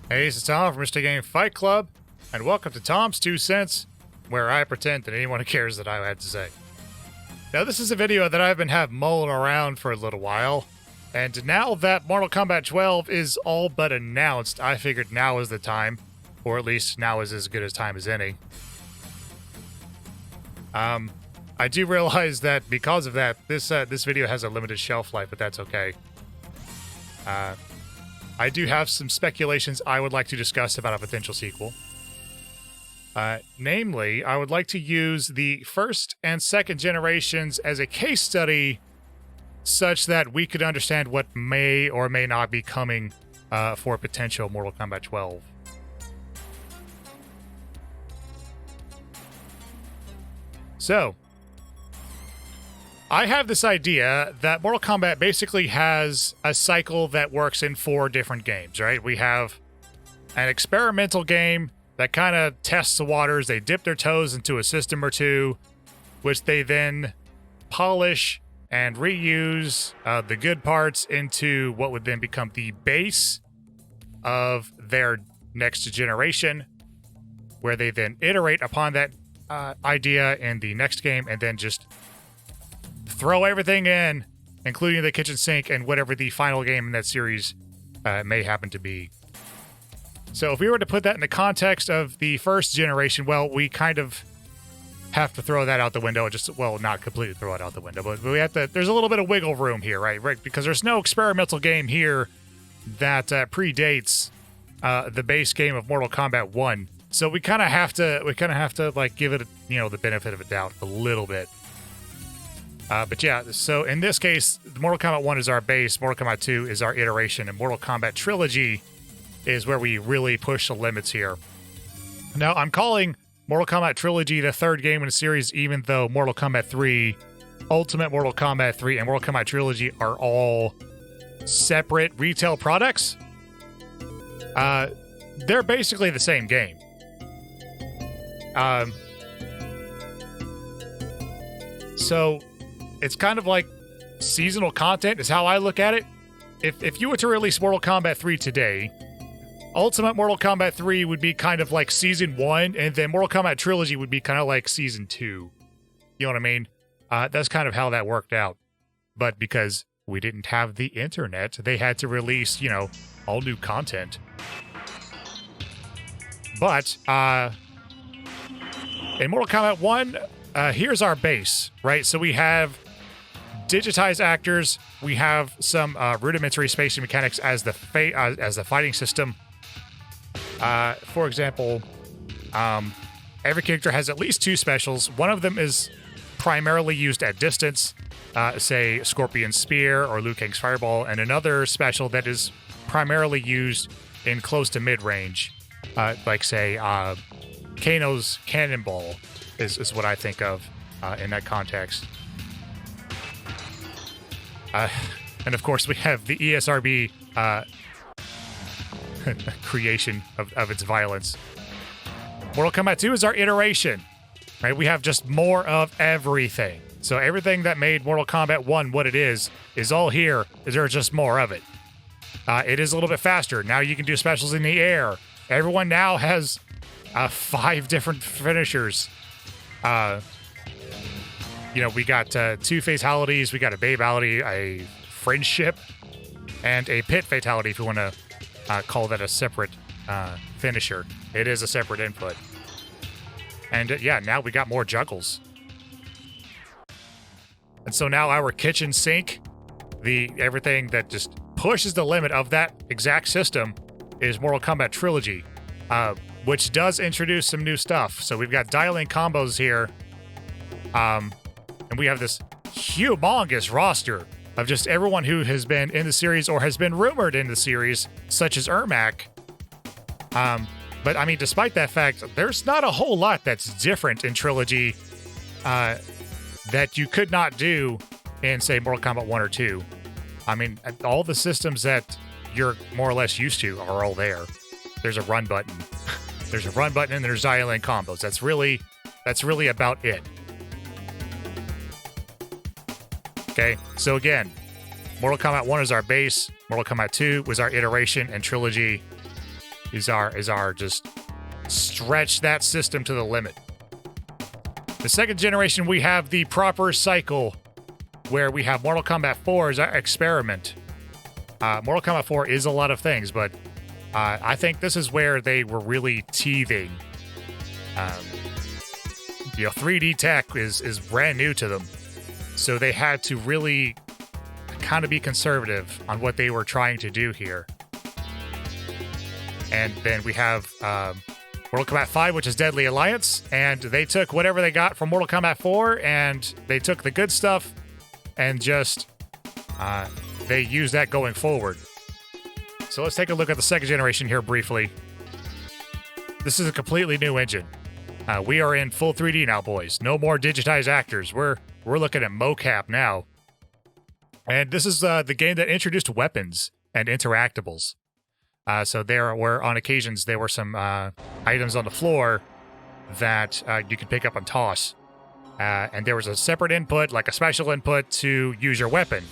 Hey, it's Tom from Mr. Game Fight Club, and welcome to Tom's 2 Cents, where I pretend that anyone cares that I had to say. Now, this is a video that I've been mulling around for a little while, and now that Mortal Kombat 12 is all but announced, I figured now is the time, or at least now is as good as time as any. I do realize that because of that, this video has a limited shelf life, but that's okay. I do have some speculations I would like to discuss about a potential sequel. Namely, I would like to use the first and second generations as a case study such that we could understand what may or may not be coming for potential Mortal Kombat 12. So, I have this idea that Mortal Kombat basically has a cycle that works in 4 different games, right? We have an experimental game that kind of tests the waters. They dip their toes into a system or two, which they then polish and reuse the good parts into what would then become the base of their next generation, where they then iterate upon that idea in the next game and then just throw everything in, including the kitchen sink and whatever the final game in that series may happen to be. So if we were to put that in the context of the first generation, well, we kind of have to throw that out the window. Well, not completely throw it out the window, but we have to. There's a little bit of wiggle room here, right? Because there's no experimental game here that predates the base game of Mortal Kombat 1. So we kind of have to like give it, the benefit of a doubt a little bit. But yeah, so in this case, Mortal Kombat 1 is our base, Mortal Kombat 2 is our iteration, and Mortal Kombat Trilogy is where we really push the limits here. Now, I'm calling Mortal Kombat Trilogy the third game in the series, even though Mortal Kombat 3, Ultimate Mortal Kombat 3, and Mortal Kombat Trilogy are all separate retail products. They're basically the same game. So it's kind of like seasonal content is how I look at it. If you were to release Mortal Kombat 3 today, Ultimate Mortal Kombat 3 would be kind of like Season 1, and then Mortal Kombat Trilogy would be kind of like Season 2. You know what I mean? That's kind of how that worked out. But because we didn't have the internet, they had to release, all new content. But in Mortal Kombat 1, here's our base, right? So we have digitized actors. We have some rudimentary spacing mechanics as the fighting system. For example, every character has at least 2 specials. One of them is primarily used at distance, say Scorpion's Spear or Liu Kang's Fireball, and another special that is primarily used in close to mid-range, like say Kano's Cannonball is what I think of in that context. And of course, we have the ESRB creation of its violence. Mortal Kombat 2 is our iteration, right? We have just more of everything. So everything that made Mortal Kombat 1 what it is all here. There's just more of it. It is a little bit faster. Now you can do specials in the air. Everyone now has 5 different finishers. We got 2 fatalities, we got a babality, a friendship, and a pit fatality if you want to call that a separate finisher. It is a separate input. And now we got more juggles. And so now our kitchen sink, everything that just pushes the limit of that exact system is Mortal Kombat Trilogy, which does introduce some new stuff. So we've got dialing combos here. And we have this humongous roster of just everyone who has been in the series or has been rumored in the series, such as Ermac. But I mean, despite that fact, there's not a whole lot that's different in Trilogy that you could not do in, say, Mortal Kombat 1 or 2. I mean, all the systems that you're more or less used to are all there. There's a run button. There's a run button and there's dialing combos. That's really about it. Okay, so again, Mortal Kombat 1 is our base, Mortal Kombat 2 was our iteration, and Trilogy is our just stretch that system to the limit. The second generation, we have the proper cycle where we have Mortal Kombat 4 as our experiment. Mortal Kombat 4 is a lot of things, but I think this is where they were really teething. 3D tech is brand new to them, so they had to really kind of be conservative on what they were trying to do here. And then we have Mortal Kombat 5, which is Deadly Alliance, and they took whatever they got from Mortal Kombat 4, and they took the good stuff and just they used that going forward. So let's take a look at the second generation here briefly. This is a completely new engine. We are in full 3D now, boys. No more digitized actors. We're looking at mocap now. And this is the game that introduced weapons and interactables. So there were, on occasions, there were some items on the floor that you could pick up and toss. And there was a separate input, like a special input, to use your weapon.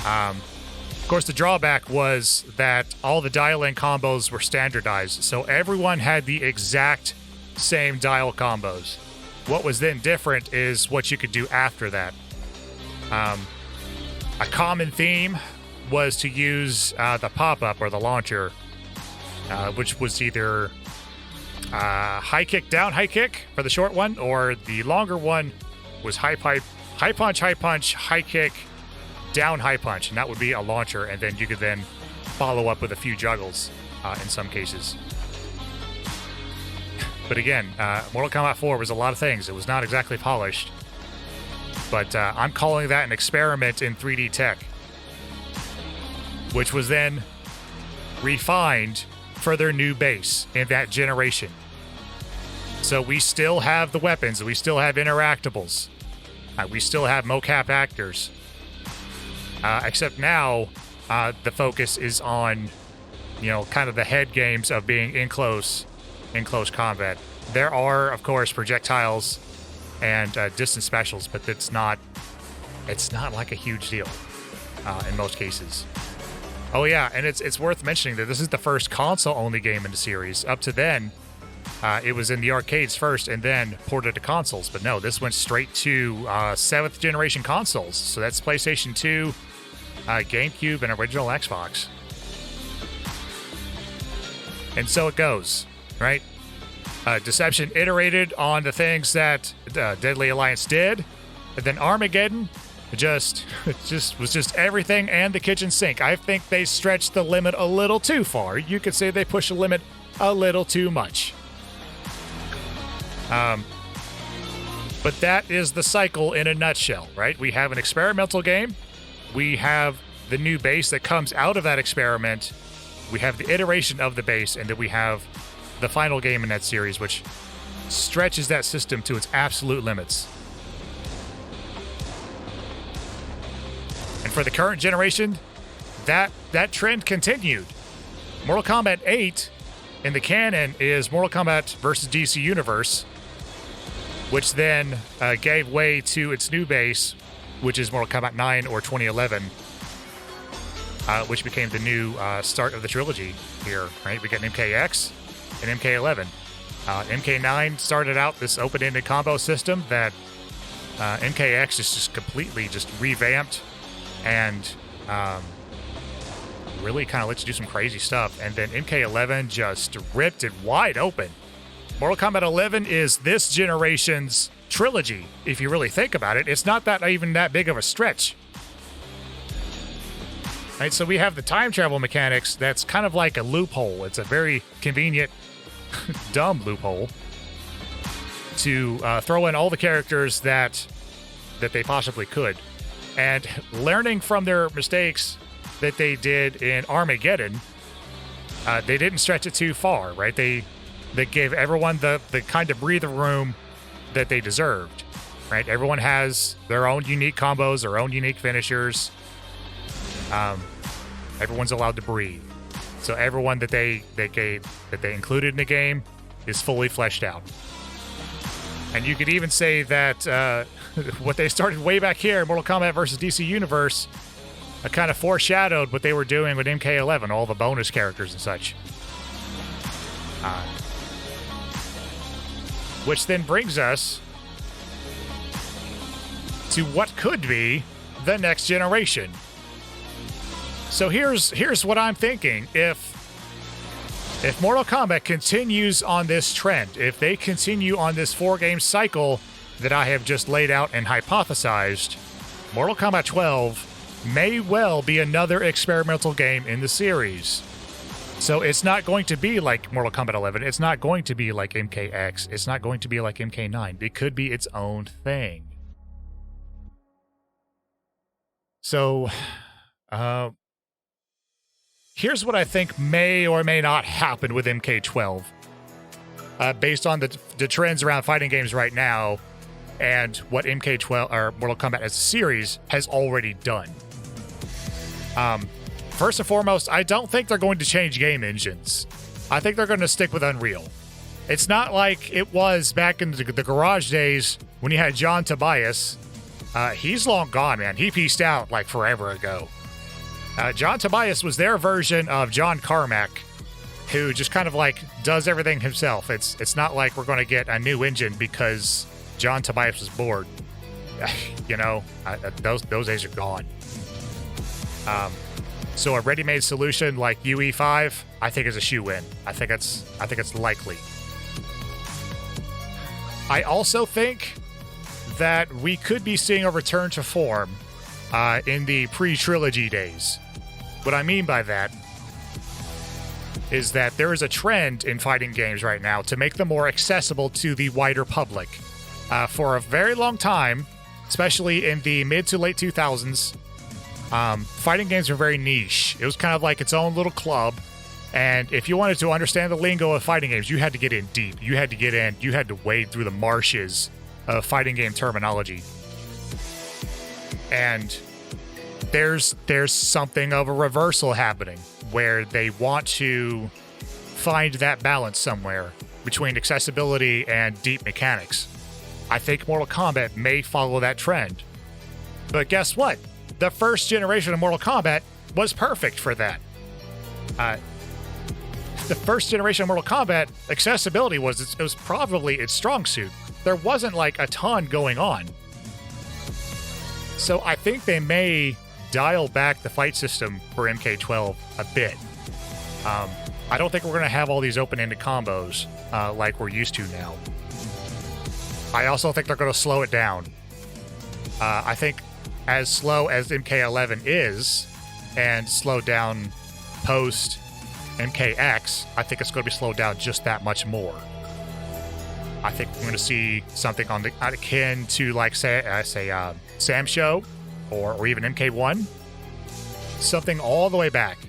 Of course, the drawback was that all the dial-in combos were standardized, so everyone had the exact same dial combos. What was then different is what you could do after that. A common theme was to use the pop-up or the launcher, which was either high kick, down high kick for the short one, or the longer one was high punch, high kick, down high punch, and that would be a launcher, and then you could then follow up with a few juggles in some cases. But again, Mortal Kombat 4 was a lot of things. It was not exactly polished, but I'm calling that an experiment in 3D tech, which was then refined for their new base in that generation. So we still have the weapons, we still have interactables, we still have mocap actors. Except now, the focus is on, kind of the head games of being in close combat. There are, of course, projectiles and distance specials, but it's not like a huge deal in most cases. Oh yeah, and it's worth mentioning that this is the first console-only game in the series. Up to then, it was in the arcades first and then ported to consoles. But no, this went straight to 7th generation consoles. So that's PlayStation 2, GameCube, and original Xbox. And so it goes, right? Deception iterated on the things that Deadly Alliance did, and then Armageddon was just everything and the kitchen sink. I think they stretched the limit a little too far. You could say they pushed the limit a little too much. But that is the cycle in a nutshell, right? We have an experimental game. We have the new base that comes out of that experiment. We have the iteration of the base, and then we have the final game in that series, which stretches that system to its absolute limits. And for the current generation, that trend continued. Mortal Kombat 8 in the canon is Mortal Kombat versus DC Universe, which then gave way to its new base, which is Mortal Kombat 9 or 2011, which became the new start of the trilogy here, right? We got MKX and MK11. MK9 started out this open-ended combo system that MKX is just completely revamped and really kind of lets you do some crazy stuff. And then MK11 just ripped it wide open. Mortal Kombat 11 is this generation's trilogy, if you really think about it. It's not even that big of a stretch. Right, so we have the time travel mechanics that's kind of like a loophole. It's a very convenient, dumb loophole to throw in all the characters that they possibly could. And learning from their mistakes that they did in Armageddon, they didn't stretch it too far, right? They gave everyone the kind of breather room that they deserved, right? Everyone has their own unique combos, their own unique finishers. Everyone's allowed to breathe. So everyone that they included in the game is fully fleshed out. And you could even say that what they started way back here, Mortal Kombat versus DC Universe, kind of foreshadowed what they were doing with MK11, all the bonus characters and such. Which then brings us to what could be the next generation. So here's what I'm thinking. If Mortal Kombat continues on this trend, if they continue on this 4-game cycle that I have just laid out and hypothesized, Mortal Kombat 12 may well be another experimental game in the series. So it's not going to be like Mortal Kombat 11. It's not going to be like MKX. It's not going to be like MK9. It could be its own thing. So, here's what I think may or may not happen with MK12. Based on the trends around fighting games right now and what MK12 or Mortal Kombat as a series has already done. First and foremost, I don't think they're going to change game engines. I think they're going to stick with Unreal. It's not like it was back in the garage days when you had John Tobias. He's long gone, man. He pieced out like forever ago. John Tobias was their version of John Carmack, who just kind of like does everything himself. It's not like we're going to get a new engine because John Tobias was bored. You know, those days are gone. So a ready-made solution like UE5, I think is a shoe-in. I think it's likely. I also think that we could be seeing a return to form in the pre-Trilogy days. What I mean by that is that there is a trend in fighting games right now to make them more accessible to the wider public. For a very long time, especially in the mid to late 2000s, fighting games were very niche. It was kind of like its own little club, and if you wanted to understand the lingo of fighting games, you had to get in deep. You had to wade through the marshes of fighting game terminology. And there's something of a reversal happening where they want to find that balance somewhere between accessibility and deep mechanics. I think Mortal Kombat may follow that trend. But guess what? The first generation of Mortal Kombat was perfect for that. The first generation of Mortal Kombat, accessibility was probably its strong suit. There wasn't like a ton going on. So I think they may dial back the fight system for MK12 a bit. I don't think we're going to have all these open-ended combos like we're used to now. I also think they're going to slow it down. I think as slow as MK11 is, and slowed down post MKX, I think it's going to be slowed down just that much more. I think we're going to see something on the akin to like Sam Show or even MK1, something all the way back.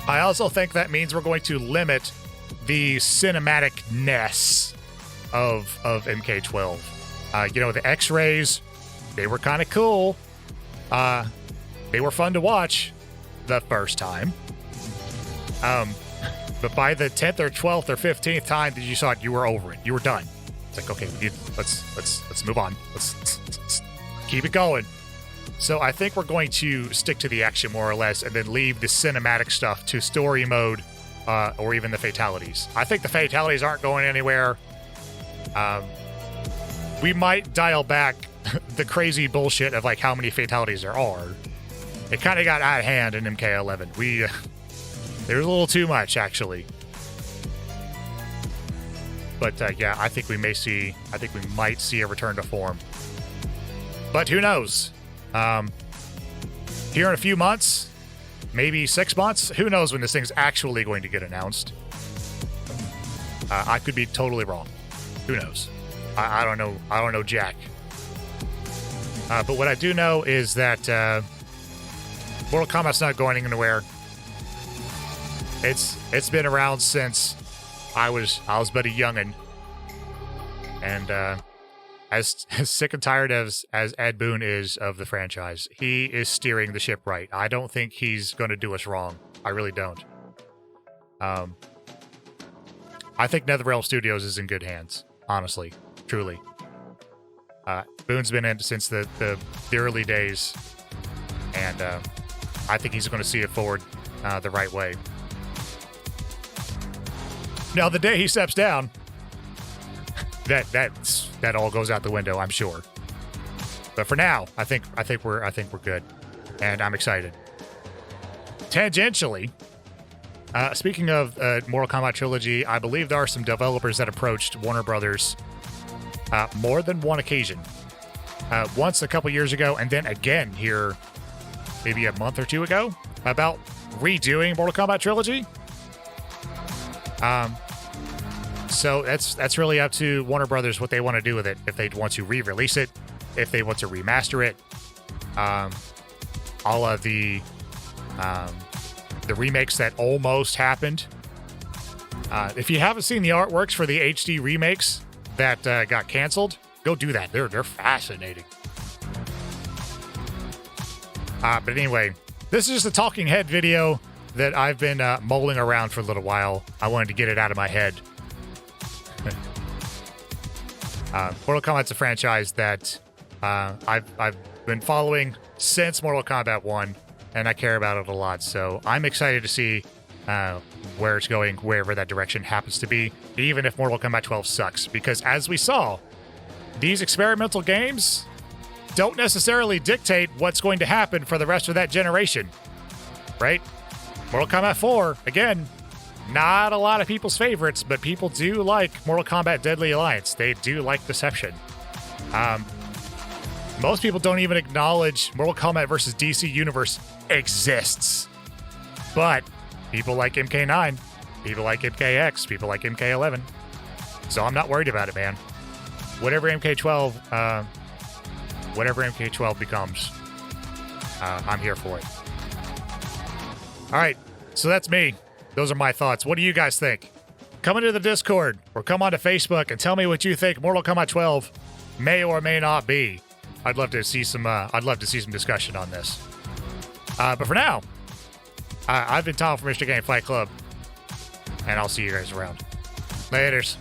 I also think that means we're going to limit the cinematic-ness of MK12. You know, the X-rays, they were kind of cool. They were fun to watch the first time. But by the 10th or 12th or 15th time that you saw it, you were over it. You were done. It's like, okay, let's move on. Let's keep it going. So I think we're going to stick to the action more or less, and then leave the cinematic stuff to story mode, or even the fatalities. I think the fatalities aren't going anywhere. We might dial back the crazy bullshit of like how many fatalities there are. It kind of got out of hand in MK11. There's a little too much, actually. But yeah, I think we might see a return to form. But who knows? Here in a few months, maybe 6 months, who knows when this thing's actually going to get announced? I could be totally wrong. Who knows? I don't know. I don't know jack. But what I do know is that Mortal Kombat's not going anywhere. It's been around since I was but a youngin', and as sick and tired as Ed Boon is of the franchise, he is steering the ship right. I don't think he's going to do us wrong. I really don't. I think NetherRealm Studios is in good hands. Honestly, truly. Boon's been in since the early days, And I think he's going to see it forward the right way. Now, the day he steps down, that all goes out the window, I'm sure. But for now, I think we're good, and I'm excited. Tangentially, speaking of Mortal Kombat Trilogy, I believe there are some developers that approached Warner Brothers more than one occasion. Once a couple years ago, and then again here, maybe a month or two ago, about redoing Mortal Kombat Trilogy. So that's really up to Warner Brothers what they want to do with it. If they want to re-release it, if they want to remaster it, all of the remakes that almost happened. If you haven't seen the artworks for the HD remakes that got canceled, go do that. They're fascinating. But anyway, this is just a talking head video that I've been mulling around for a little while. I wanted to get it out of my head. Mortal Kombat's a franchise that I've been following since Mortal Kombat 1, and I care about it a lot. So I'm excited to see where it's going, wherever that direction happens to be, even if Mortal Kombat 12 sucks. Because as we saw, these experimental games don't necessarily dictate what's going to happen for the rest of that generation, right? Mortal Kombat 4, again, not a lot of people's favorites, but people do like Mortal Kombat Deadly Alliance. They do like Deception. Most people don't even acknowledge Mortal Kombat versus DC Universe exists. But people like MK9, people like MKX, people like MK11. So I'm not worried about it, man. Whatever MK12 becomes, I'm here for it. All right, so that's me. Those are my thoughts. What do you guys think? Come into the Discord or come onto Facebook and tell me what you think Mortal Kombat 12 may or may not be. I'd love to see some discussion on this. But for now, I've been Tom from Mr. Game Fight Club, and I'll see you guys around. Laters.